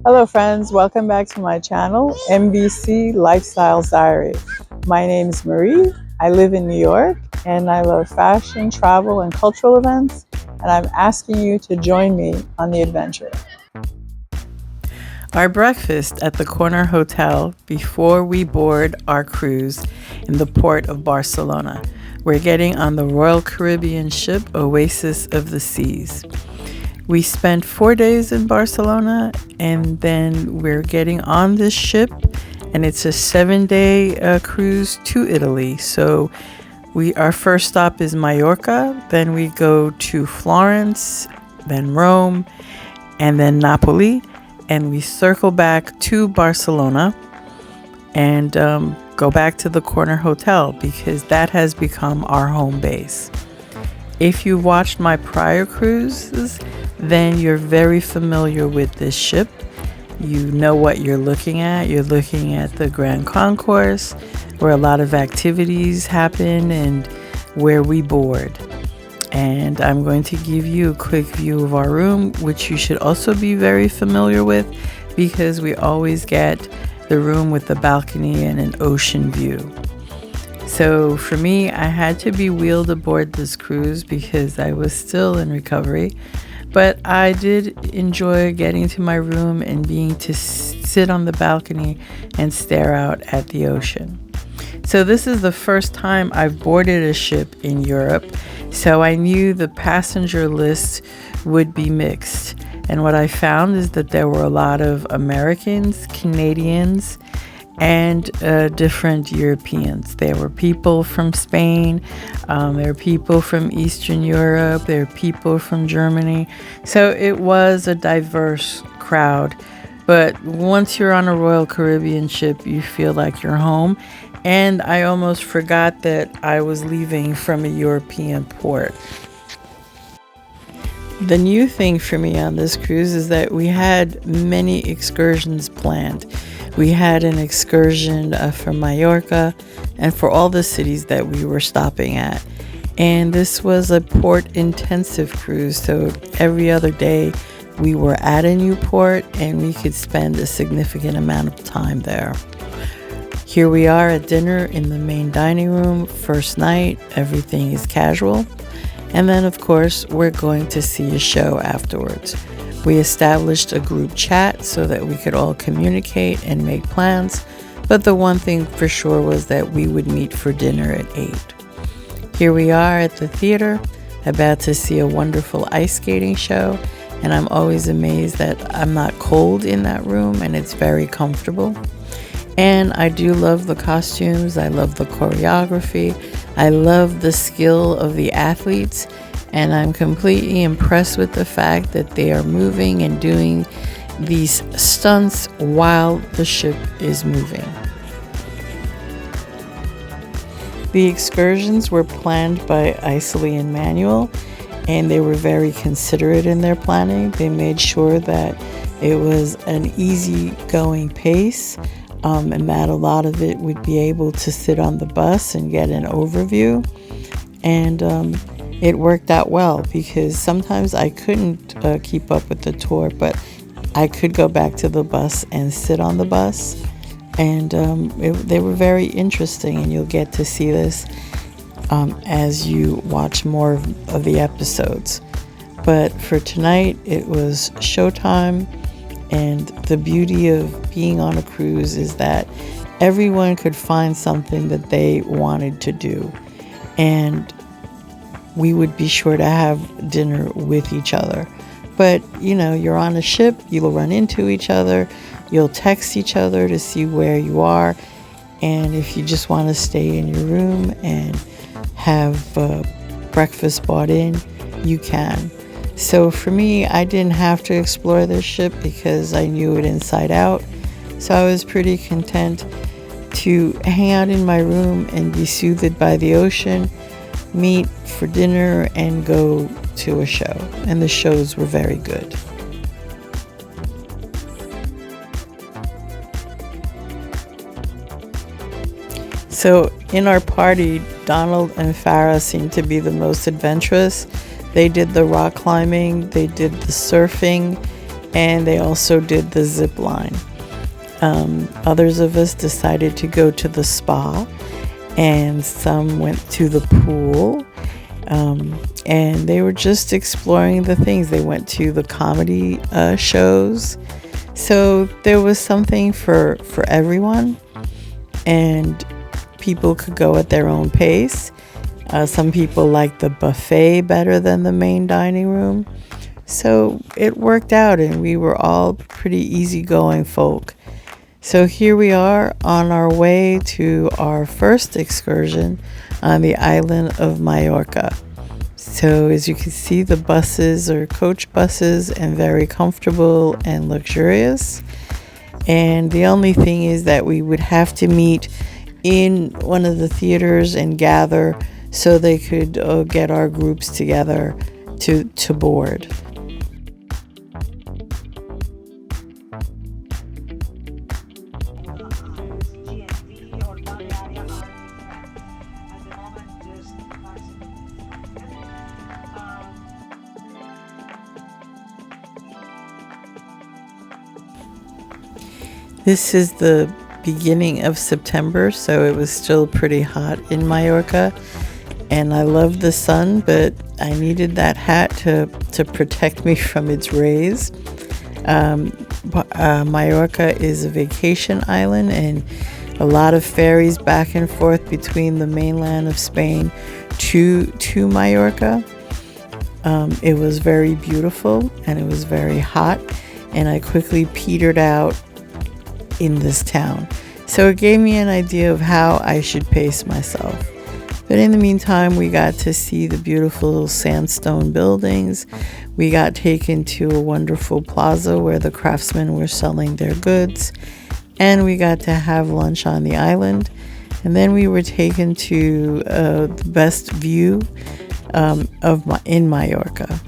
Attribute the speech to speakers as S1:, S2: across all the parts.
S1: Hello friends, welcome back to my channel, MBC Lifestyles Diary. My name is Marie, I live in New York, and I love fashion, travel, and cultural events, and I'm asking you to join me on the adventure. Our breakfast at the Corner Hotel before we board our cruise in the port of Barcelona. We're getting on the Royal Caribbean ship Oasis of the Seas. We spent 4 days in Barcelona, and then we're getting on this ship, and it's a 7-day cruise to Italy. So our first stop is Mallorca, then we go to Florence, then Rome, and then Napoli, and we circle back to Barcelona and go back to the Corner Hotel because that has become our home base. If you've watched my prior cruises, then you're very familiar with this ship. You know what you're looking at. You're looking at the Grand Concourse, where a lot of activities happen and where we board. And I'm going to give you a quick view of our room, which you should also be very familiar with because we always get the room with the balcony and an ocean view. So for me, I had to be wheeled aboard this cruise because I was still in recovery. But I did enjoy getting to my room and being to sit on the balcony and stare out at the ocean. So this is the first time I've boarded a ship in Europe, so I knew the passenger list would be mixed. And what I found is that there were a lot of Americans, Canadians, and different Europeans. There were people from Spain, there were people from Eastern Europe, there were people from Germany. So it was a diverse crowd. But once you're on a Royal Caribbean ship, you feel like you're home. And I almost forgot that I was leaving from a European port. The new thing for me on this cruise is that we had many excursions planned. We had an excursion from Mallorca and for all the cities that we were stopping at. And this was a port intensive cruise, so every other day we were at a new port and we could spend a significant amount of time there. Here we are at dinner in the main dining room. First night, everything is casual. And then, of course, we're going to see a show afterwards. We established a group chat so that we could all communicate and make plans. But the one thing for sure was that we would meet for dinner at 8. Here we are at the theater, about to see a wonderful ice skating show. And I'm always amazed that I'm not cold in that room and it's very comfortable. And I do love the costumes. I love the choreography. I love the skill of the athletes. And I'm completely impressed with the fact that they are moving and doing these stunts while the ship is moving. The excursions were planned by Isley and Manuel, and they were very considerate in their planning. They made sure that it was an easy-going pace. And that a lot of it would be able to sit on the bus and get an overview. And it worked out well because sometimes I couldn't keep up with the tour, but I could go back to the bus and sit on the bus. And they were very interesting, and you'll get to see this as you watch more of the episodes. But for tonight, it was showtime. And the beauty of being on a cruise is that everyone could find something that they wanted to do. And we would be sure to have dinner with each other. But, you're on a ship, you'll run into each other, you'll text each other to see where you are. And if you just want to stay in your room and have breakfast bought in, you can. So for me, I didn't have to explore this ship because I knew it inside out. So I was pretty content to hang out in my room and be soothed by the ocean, meet for dinner, and go to a show. And the shows were very good. So in our party, Donald and Farah seemed to be the most adventurous. They did the rock climbing, they did the surfing, and they also did the zip line. Others of us decided to go to the spa, and some went to the pool, and they were just exploring the things. They went to the comedy shows. So there was something for everyone, and people could go at their own pace. Some people liked the buffet better than the main dining room. So it worked out, and we were all pretty easygoing folk. So here we are on our way to our first excursion on the island of Mallorca. So as you can see, the buses are coach buses and very comfortable and luxurious. And the only thing is that we would have to meet in one of the theaters and gather so they could get our groups together to board. This is the beginning of September, so it was still pretty hot in Mallorca, and I loved the sun, but I needed that hat to protect me from its rays. Mallorca is a vacation island, and a lot of ferries back and forth between the mainland of Spain to Mallorca. It was very beautiful, and it was very hot, and I quickly petered out in this town. So it gave me an idea of how I should pace myself. But in the meantime, we got to see the beautiful sandstone buildings. We got taken to a wonderful plaza where the craftsmen were selling their goods. And we got to have lunch on the island. And then we were taken to the best view in Mallorca.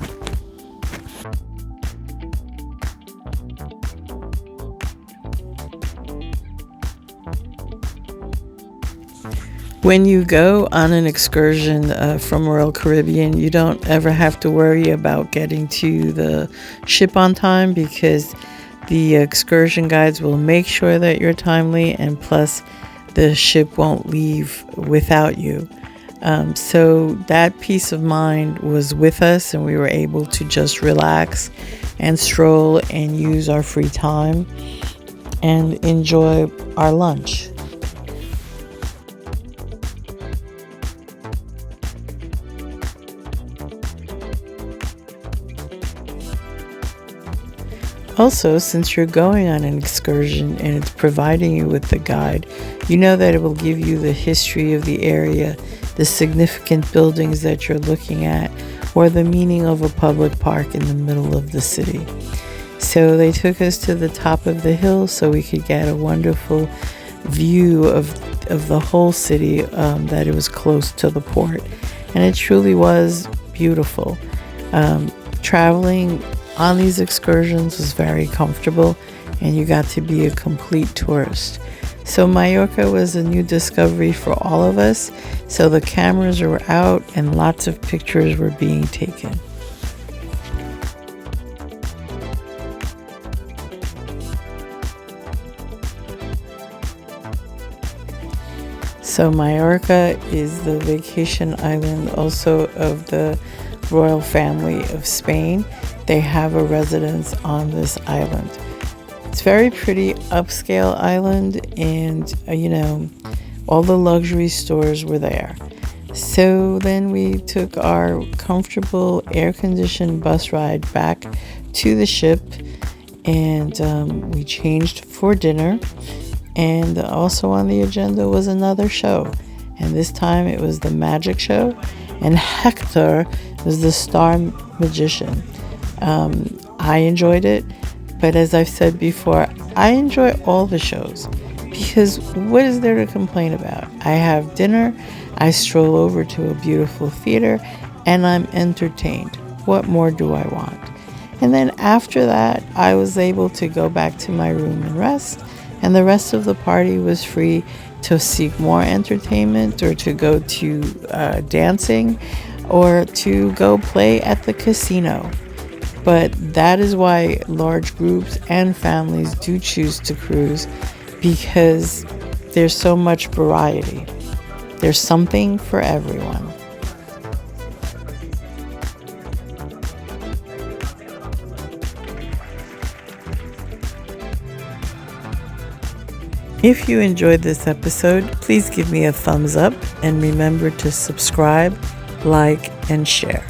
S1: When you go on an excursion from Royal Caribbean, you don't ever have to worry about getting to the ship on time, because the excursion guides will make sure that you're timely, and plus the ship won't leave without you. So that peace of mind was with us, and we were able to just relax and stroll and use our free time and enjoy our lunch. Also, since you're going on an excursion and it's providing you with the guide, you know that it will give you the history of the area, the significant buildings that you're looking at, or the meaning of a public park in the middle of the city. So they took us to the top of the hill so we could get a wonderful view of the whole city, that it was close to the port. And it truly was beautiful. Traveling on these excursions was very comfortable, and you got to be a complete tourist. So Mallorca was a new discovery for all of us, so the cameras were out and lots of pictures were being taken. So Mallorca is the vacation island also of the royal family of Spain. They have a residence on this island. It's very pretty upscale island, and all the luxury stores were there. So then we took our comfortable air-conditioned bus ride back to the ship, and we changed for dinner. And also on the agenda was another show, and this time it was the magic show, and Hector was the star magician. I enjoyed it, but as I've said before, I enjoy all the shows, because what is there to complain about? I have dinner, I stroll over to a beautiful theater, and I'm entertained. What more do I want? And then after that, I was able to go back to my room and rest, and the rest of the party was free to seek more entertainment, or to go to dancing, or to go play at the casino. But that is why large groups and families do choose to cruise, because there's so much variety. There's something for everyone. If you enjoyed this episode, please give me a thumbs up and remember to subscribe, like, and share.